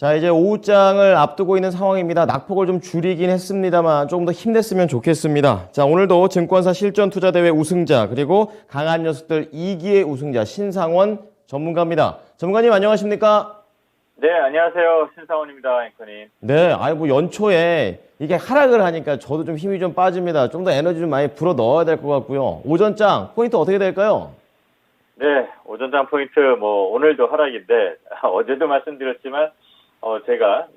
자, 이제 오후장을 앞두고 있는 상황입니다. 낙폭을 좀 줄이긴 했습니다만 조금 더 힘냈으면 좋겠습니다. 자, 오늘도 증권사 실전투자대회 우승자 그리고 강한 녀석들 2기의 우승자 신상원 전문가입니다. 전문가님 안녕하십니까? 네, 안녕하세요. 신상원입니다, 앵커님. 네, 뭐 연초에 이게 하락을 하니까 저도 좀 힘이 좀 빠집니다. 좀 더 에너지 좀 많이 불어 넣어야 될 것 같고요. 오전장 포인트 어떻게 될까요? 네, 오전장 포인트, 오늘도 하락인데, 어제도 말씀드렸지만, 제가,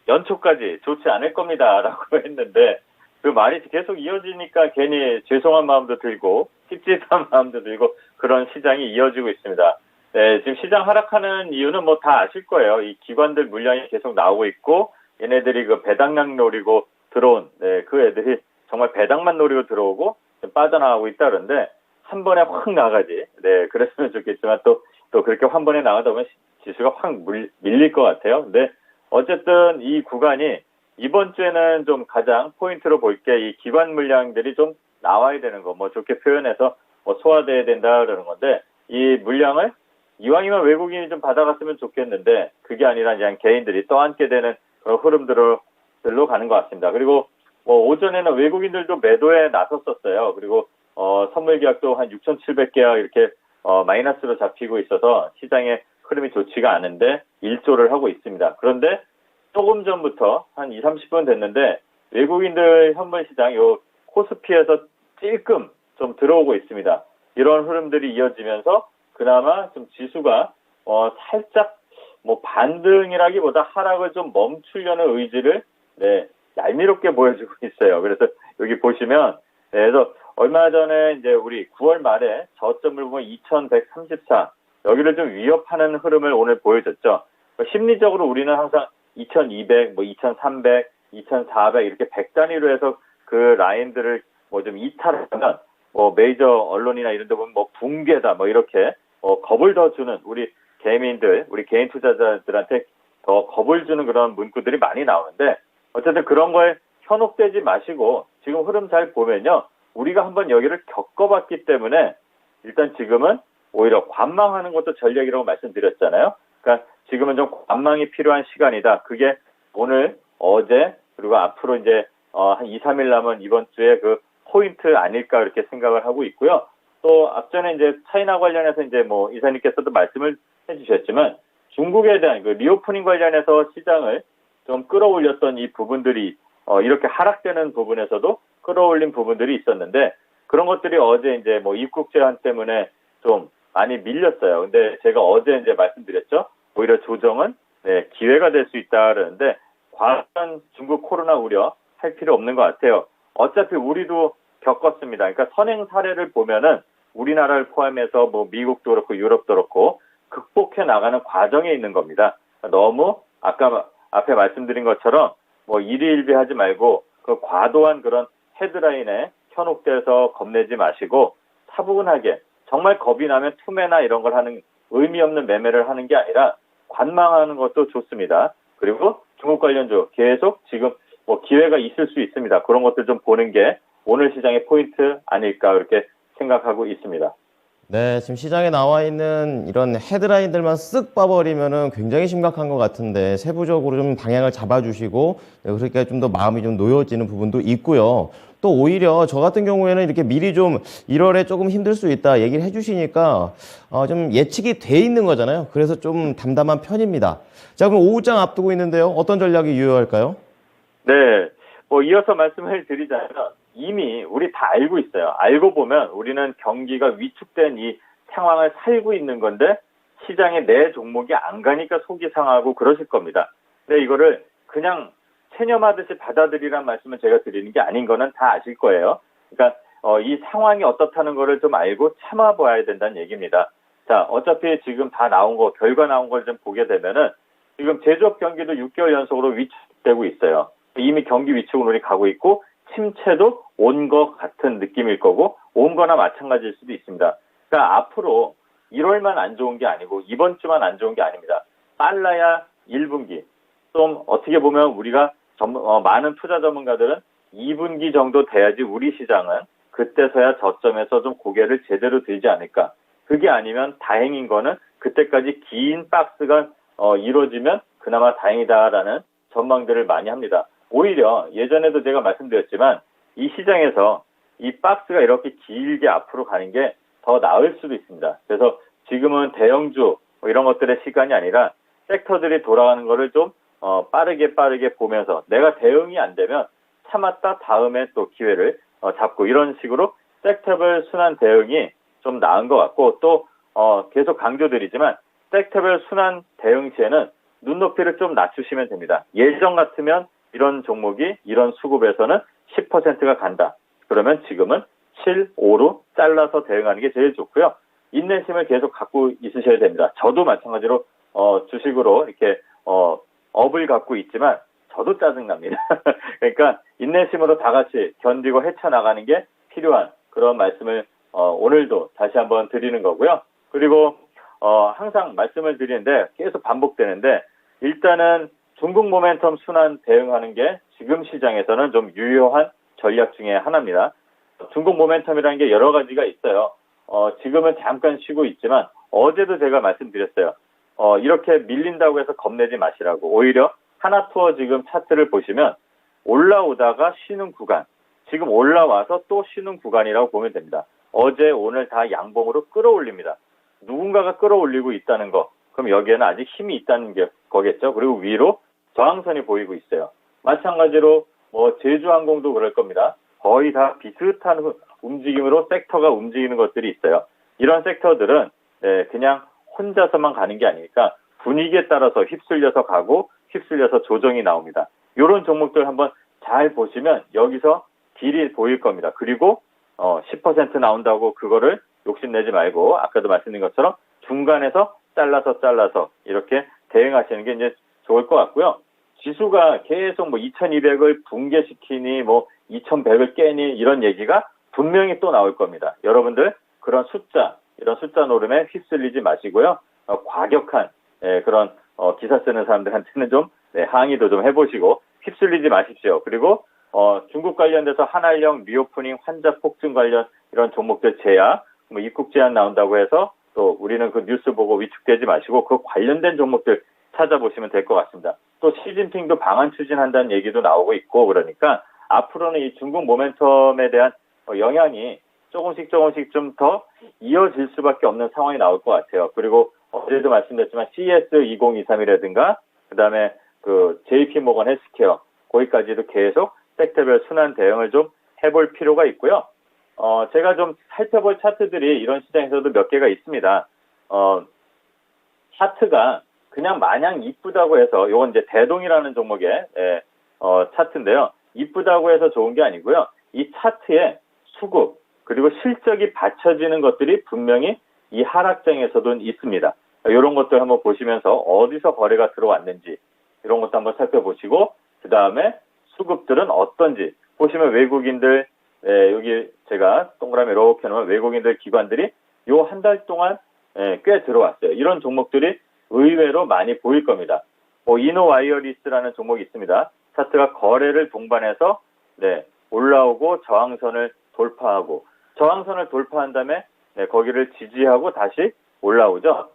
연초까지 좋지 않을 겁니다. 라고 했는데, 그 말이 계속 이어지니까 괜히 죄송한 마음도 들고, 찝찝한 마음도 들고, 그런 시장이 이어지고 있습니다. 네, 지금 시장 하락하는 이유는 다 아실 거예요. 이 기관들 물량이 계속 나오고 있고, 얘네들이 그 배당량 노리고 들어온, 그 애들이 정말 배당만 노리고 들어오고, 빠져나가고 있다 그러는데, 한 번에 확 나가지. 네, 그랬으면 좋겠지만 또 그렇게 한 번에 나가다 보면 지수가 확 밀릴 것 같아요. 근데 어쨌든 이 구간이 이번 주에는 좀 가장 포인트로 볼 게 이 기관 물량들이 좀 나와야 되는 거, 좋게 표현해서 소화돼야 된다 그러는 건데 이 물량을 이왕이면 외국인이 좀 받아갔으면 좋겠는데 그게 아니라 그냥 개인들이 떠안게 되는 그런 흐름들로 가는 것 같습니다. 그리고 오전에는 외국인들도 매도에 나섰었어요. 그리고 선물 계약도 한 6,700계약 이렇게 마이너스로 잡히고 있어서 시장의 흐름이 좋지가 않은데 일조를 하고 있습니다. 그런데 조금 전부터 한 2, 30분 됐는데 외국인들 현물 시장 요 코스피에서 찔끔 좀 들어오고 있습니다. 이런 흐름들이 이어지면서 그나마 좀 지수가 살짝 반등이라기보다 하락을 좀 멈추려는 의지를 얄미롭게 보여주고 있어요. 그래서 여기 보시면 그래서 얼마 전에 이제 우리 9월 말에 저점을 보면 2134 여기를 좀 위협하는 흐름을 오늘 보여줬죠. 심리적으로 우리는 항상 2200, 2300, 2400 이렇게 100 단위로 해서 그 라인들을 좀 이탈하면 메이저 언론이나 이런 데 보면 붕괴다 이렇게 겁을 더 주는 우리 개인들, 우리 개인 투자자들한테 더 겁을 주는 그런 문구들이 많이 나오는데 어쨌든 그런 거에 현혹되지 마시고 지금 흐름 잘 보면요. 우리가 한번 여기를 겪어봤기 때문에 일단 지금은 오히려 관망하는 것도 전략이라고 말씀드렸잖아요. 그러니까 지금은 좀 관망이 필요한 시간이다. 그게 오늘, 어제, 그리고 앞으로 이제 한 2, 3일 남은 이번 주에 그 포인트 아닐까 이렇게 생각을 하고 있고요. 또 앞전에 이제 차이나 관련해서 이제 이사님께서도 말씀을 해주셨지만 중국에 대한 그 리오프닝 관련해서 시장을 좀 끌어올렸던 이 부분들이 이렇게 하락되는 부분에서도 끌어올린 부분들이 있었는데 그런 것들이 어제 이제 입국 제한 때문에 좀 많이 밀렸어요. 근데 제가 어제 이제 말씀드렸죠. 오히려 조정은 기회가 될 수 있다 그러는데 과한 중국 코로나 우려 할 필요 없는 것 같아요. 어차피 우리도 겪었습니다. 그러니까 선행 사례를 보면은 우리나라를 포함해서 미국도 그렇고 유럽도 그렇고 극복해 나가는 과정에 있는 겁니다. 너무 아까 앞에 말씀드린 것처럼 일희일비하지 말고 그 과도한 그런 헤드라인에 현혹돼서 겁내지 마시고 차분하게 정말 겁이 나면 투매나 이런 걸 하는 의미 없는 매매를 하는 게 아니라 관망하는 것도 좋습니다. 그리고 중국 관련주 계속 지금 기회가 있을 수 있습니다. 그런 것들 좀 보는 게 오늘 시장의 포인트 아닐까 그렇게 생각하고 있습니다. 네, 지금 시장에 나와 있는 이런 헤드라인들만 쓱 봐버리면은 굉장히 심각한 것 같은데 세부적으로 좀 방향을 잡아주시고 그렇게 좀 더 마음이 좀 놓여지는 부분도 있고요. 또 오히려 저 같은 경우에는 이렇게 미리 좀 1월에 조금 힘들 수 있다 얘기를 해주시니까 좀 예측이 돼 있는 거잖아요. 그래서 좀 담담한 편입니다. 자, 그럼 오후장 앞두고 있는데요. 어떤 전략이 유효할까요? 네, 이어서 말씀을 드리자면 이미 우리 다 알고 있어요. 알고 보면 우리는 경기가 위축된 이 상황을 살고 있는 건데 시장에 내 종목이 안 가니까 속이 상하고 그러실 겁니다. 근데 이거를 그냥 체념하듯이 받아들이란 말씀을 제가 드리는 게 아닌 거는 다 아실 거예요. 그러니까 이 상황이 어떻다는 거를 좀 알고 참아봐야 된다는 얘기입니다. 자, 어차피 지금 다 나온 거, 결과 나온 걸 좀 보게 되면은 지금 제조업 경기도 6개월 연속으로 위축되고 있어요. 이미 경기 위축으로 우리 가고 있고 침체도 온 것 같은 느낌일 거고 온 거나 마찬가지일 수도 있습니다. 그러니까 앞으로 1월만 안 좋은 게 아니고 이번 주만 안 좋은 게 아닙니다. 빨라야 1분기. 좀 어떻게 보면 우리가 많은 투자 전문가들은 2분기 정도 돼야지 우리 시장은 그때서야 저점에서 좀 고개를 제대로 들지 않을까. 그게 아니면 다행인 거는 그때까지 긴 박스가 이루어지면 그나마 다행이다라는 전망들을 많이 합니다. 오히려 예전에도 제가 말씀드렸지만 이 시장에서 이 박스가 이렇게 길게 앞으로 가는 게 더 나을 수도 있습니다. 그래서 지금은 대형주 뭐 이런 것들의 시간이 아니라 섹터들이 돌아가는 거를 좀 빠르게 보면서 내가 대응이 안 되면 참았다 다음에 또 기회를 잡고 이런 식으로 섹터별 순환 대응이 좀 나은 것 같고 또 계속 강조드리지만 섹터별 순환 대응 시에는 눈높이를 좀 낮추시면 됩니다. 예전 같으면 이런 종목이 이런 수급에서는 10%가 간다. 그러면 지금은 7, 5로 잘라서 대응하는 게 제일 좋고요. 인내심을 계속 갖고 있으셔야 됩니다. 저도 마찬가지로 주식으로 이렇게 업을 갖고 있지만 저도 짜증납니다. 그러니까 인내심으로 다 같이 견디고 헤쳐나가는 게 필요한 그런 말씀을 오늘도 다시 한번 드리는 거고요. 그리고 항상 말씀을 드리는데 계속 반복되는데 일단은 중국 모멘텀 순환 대응하는 게 지금 시장에서는 좀 유효한 전략 중에 하나입니다. 중국 모멘텀이라는 게 여러 가지가 있어요. 지금은 잠깐 쉬고 있지만 어제도 제가 말씀드렸어요. 이렇게 밀린다고 해서 겁내지 마시라고. 오히려 하나투어 지금 차트를 보시면 올라오다가 쉬는 구간, 지금 올라와서 또 쉬는 구간이라고 보면 됩니다. 어제 오늘 다 양봉으로 끌어올립니다. 누군가가 끌어올리고 있다는 거, 그럼 여기에는 아직 힘이 있다는 거겠죠. 그리고 위로 저항선이 보이고 있어요. 마찬가지로 제주항공도 그럴 겁니다. 거의 다 비슷한 움직임으로 섹터가 움직이는 것들이 있어요. 이런 섹터들은 그냥 혼자서만 가는 게 아니니까 분위기에 따라서 휩쓸려서 가고 휩쓸려서 조정이 나옵니다. 이런 종목들 한번 잘 보시면 여기서 길이 보일 겁니다. 그리고 10% 나온다고 그거를 욕심내지 말고 아까도 말씀드린 것처럼 중간에서 잘라서 이렇게 대응하시는 게 이제 좋을 것 같고요. 지수가 계속 2200을 붕괴시키니 2100을 깨니 이런 얘기가 분명히 또 나올 겁니다. 여러분들 그런 이런 숫자 노름에 휩쓸리지 마시고요. 과격한 그런 기사 쓰는 사람들한테는 좀 항의도 좀 해보시고 휩쓸리지 마십시오. 그리고 중국 관련돼서 한알령 리오프닝 환자 폭증 관련 이런 종목들 제약 입국 제한 나온다고 해서 또 우리는 그 뉴스 보고 위축되지 마시고 그 관련된 종목들 찾아보시면 될 것 같습니다. 또 시진핑도 방안 추진한다는 얘기도 나오고 있고 그러니까 앞으로는 이 중국 모멘텀에 대한 영향이 조금씩 좀 더 이어질 수밖에 없는 상황이 나올 것 같아요. 그리고 어제도 말씀드렸지만 CES 2023이라든가 그다음에 그 JP 모건 헬스케어 거기까지도 계속 섹터별 순환 대응을 좀 해볼 필요가 있고요. 제가 좀 살펴볼 차트들이 이런 시장에서도 몇 개가 있습니다. 차트가 그냥 마냥 이쁘다고 해서 요건 이제 대동이라는 종목의 차트인데요. 이쁘다고 해서 좋은 게 아니고요. 이 차트에 수급 그리고 실적이 받쳐지는 것들이 분명히 이 하락장에서도 있습니다. 이런 것들 한번 보시면서 어디서 거래가 들어왔는지 이런 것도 한번 살펴보시고 그 다음에 수급들은 어떤지 보시면 외국인들 여기 제가 동그라미 이렇게 놓으면 외국인들 기관들이 요 한 달 동안 꽤 들어왔어요. 이런 종목들이 의외로 많이 보일 겁니다. 이노와이어리스라는 종목이 있습니다. 차트가 거래를 동반해서 올라오고 저항선을 돌파하고 저항선을 돌파한 다음에 거기를 지지하고 다시 올라오죠.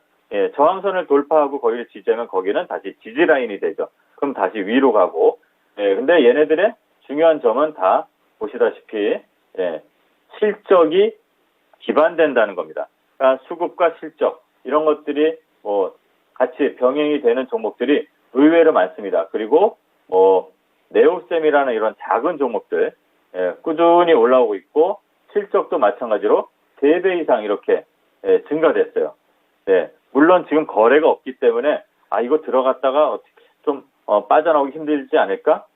저항선을 돌파하고 거기를 지지하면 거기는 다시 지지 라인이 되죠. 그럼 다시 위로 가고 근데 얘네들의 중요한 점은 다 보시다시피 실적이 기반된다는 겁니다. 그러니까 수급과 실적 이런 것들이 같이 병행이 되는 종목들이 의외로 많습니다. 그리고 네오셈이라는 이런 작은 종목들 꾸준히 올라오고 있고 실적도 마찬가지로 3배 이상 이렇게 증가됐어요. 물론 지금 거래가 없기 때문에 이거 들어갔다가 좀 빠져나오기 힘들지 않을까?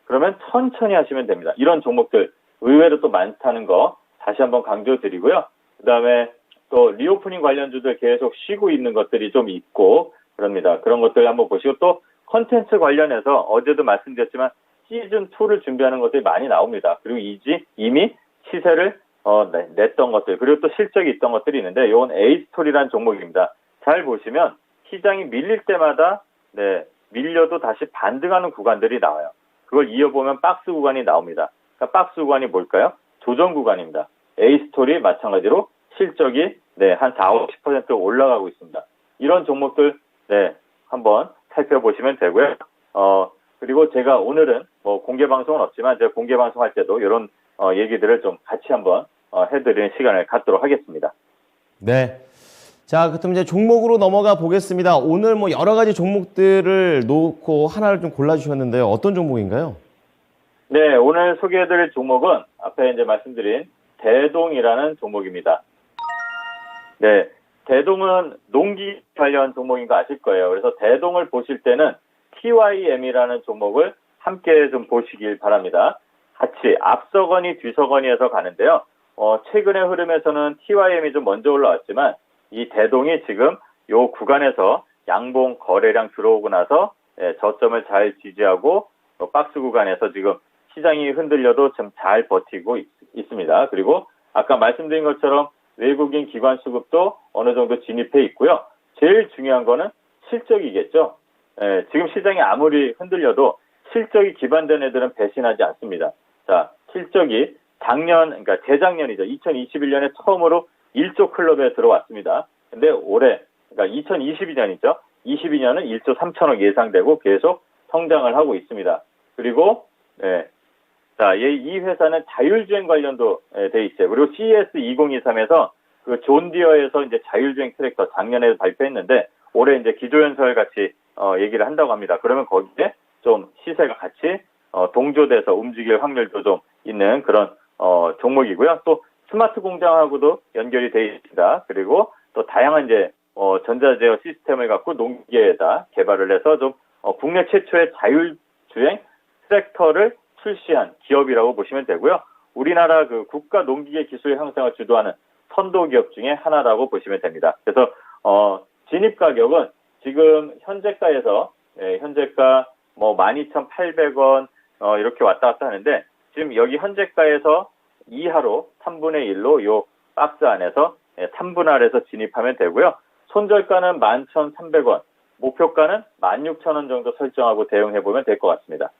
그러면 천천히 하시면 됩니다. 이런 종목들 의외로 또 많다는 거 다시 한번 강조드리고요. 그 다음에 또 리오프닝 관련주들 계속 쉬고 있는 것들이 좀 있고 그럽니다. 그런 것들 한번 보시고 또 컨텐츠 관련해서 어제도 말씀드렸지만 시즌2를 준비하는 것들이 많이 나옵니다. 그리고 이미 시세를 냈던 것들 그리고 또 실적이 있던 것들이 있는데 이건 A스토리라는 종목입니다. 잘 보시면 시장이 밀릴 때마다 밀려도 다시 반등하는 구간들이 나와요. 그걸 이어보면 박스 구간이 나옵니다. 그러니까 박스 구간이 뭘까요? 조정 구간입니다. A스토리 마찬가지로 실적이 한 4, 50% 올라가고 있습니다. 이런 종목들 한번 살펴보시면 되고요. 그리고 제가 오늘은 뭐 공개 방송은 없지만 제가 공개 방송할 때도 이런 얘기들을 좀 같이 한번 해드리는 시간을 갖도록 하겠습니다. 네. 자, 그럼 이제 종목으로 넘어가 보겠습니다. 오늘 뭐 여러 가지 종목들을 놓고 하나를 좀 골라주셨는데요. 어떤 종목인가요? 네, 오늘 소개해드릴 종목은 앞에 이제 말씀드린 대동이라는 종목입니다. 네, 대동은 농기 관련 종목인 거 아실 거예요. 그래서 대동을 보실 때는 TYM이라는 종목을 함께 좀 보시길 바랍니다. 같이 앞서거니 뒤서거니해서 가는데요. 최근의 흐름에서는 TYM이 좀 먼저 올라왔지만 이 대동이 지금 요 구간에서 양봉 거래량 들어오고 나서 저점을 잘 지지하고 박스 구간에서 지금 시장이 흔들려도 좀 잘 버티고 있습니다. 그리고 아까 말씀드린 것처럼 외국인 기관 수급도 어느 정도 진입해 있고요. 제일 중요한 거는 실적이겠죠. 지금 시장이 아무리 흔들려도 실적이 기반된 애들은 배신하지 않습니다. 자, 실적이 그러니까 재작년이죠. 2021년에 처음으로 1조 클럽에 들어왔습니다. 근데 올해, 그러니까 2022년이죠. 22년은 1조 3천억 예상되고 계속 성장을 하고 있습니다. 그리고, 자, 이 회사는 자율주행 관련도 돼 있어요. 그리고 CES 2023에서 그 존디어에서 이제 자율주행 트랙터 작년에 발표했는데 올해 이제 기조연설 같이 얘기를 한다고 합니다. 그러면 거기에 좀 시세가 같이 동조돼서 움직일 확률도 좀 있는 그런 종목이고요. 또 스마트 공장하고도 연결이 되어 있습니다. 그리고 또 다양한 이제 전자제어 시스템을 갖고 농기계에다 개발을 해서 좀 국내 최초의 자율주행 트랙터를 출시한 기업이라고 보시면 되고요. 우리나라 그 국가 농기계 기술 향상을 주도하는 선도 기업 중에 하나라고 보시면 됩니다. 그래서 진입 가격은 지금 현재가에서 현재가 뭐 12,800원 이렇게 왔다 갔다 하는데 지금 여기 현재가에서 이하로 3분의 1로 요 박스 안에서 3분 아래에서 진입하면 되고요. 손절가는 11,300원, 목표가는 16,000원 정도 설정하고 대응해보면 될 것 같습니다.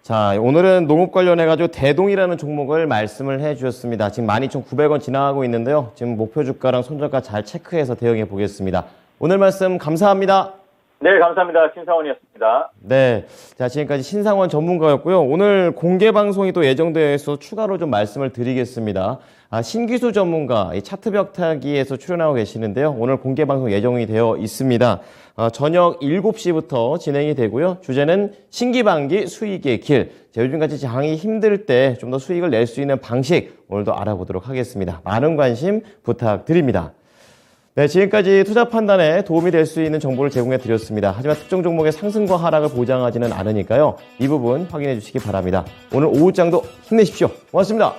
자, 오늘은 농업 관련해가지고 대동이라는 종목을 말씀을 해주셨습니다. 지금 12,900원 지나가고 있는데요. 지금 목표 주가랑 손절가 잘 체크해서 대응해 보겠습니다. 오늘 말씀 감사합니다. 네, 감사합니다. 신상원이었습니다. 네. 자, 지금까지 신상원 전문가였고요. 오늘 공개 방송이 또 예정되어 있어서 추가로 좀 말씀을 드리겠습니다. 신기수 전문가, 이 차트 벽타기에서 출연하고 계시는데요. 오늘 공개 방송 예정이 되어 있습니다. 저녁 7시부터 진행이 되고요. 주제는 신기반기 수익의 길. 자, 요즘같이 장이 힘들 때 좀 더 수익을 낼 수 있는 방식 오늘도 알아보도록 하겠습니다. 많은 관심 부탁드립니다. 네, 지금까지 투자 판단에 도움이 될 수 있는 정보를 제공해 드렸습니다. 하지만 특정 종목의 상승과 하락을 보장하지는 않으니까요. 이 부분 확인해 주시기 바랍니다. 오늘 오후장도 힘내십시오. 고맙습니다.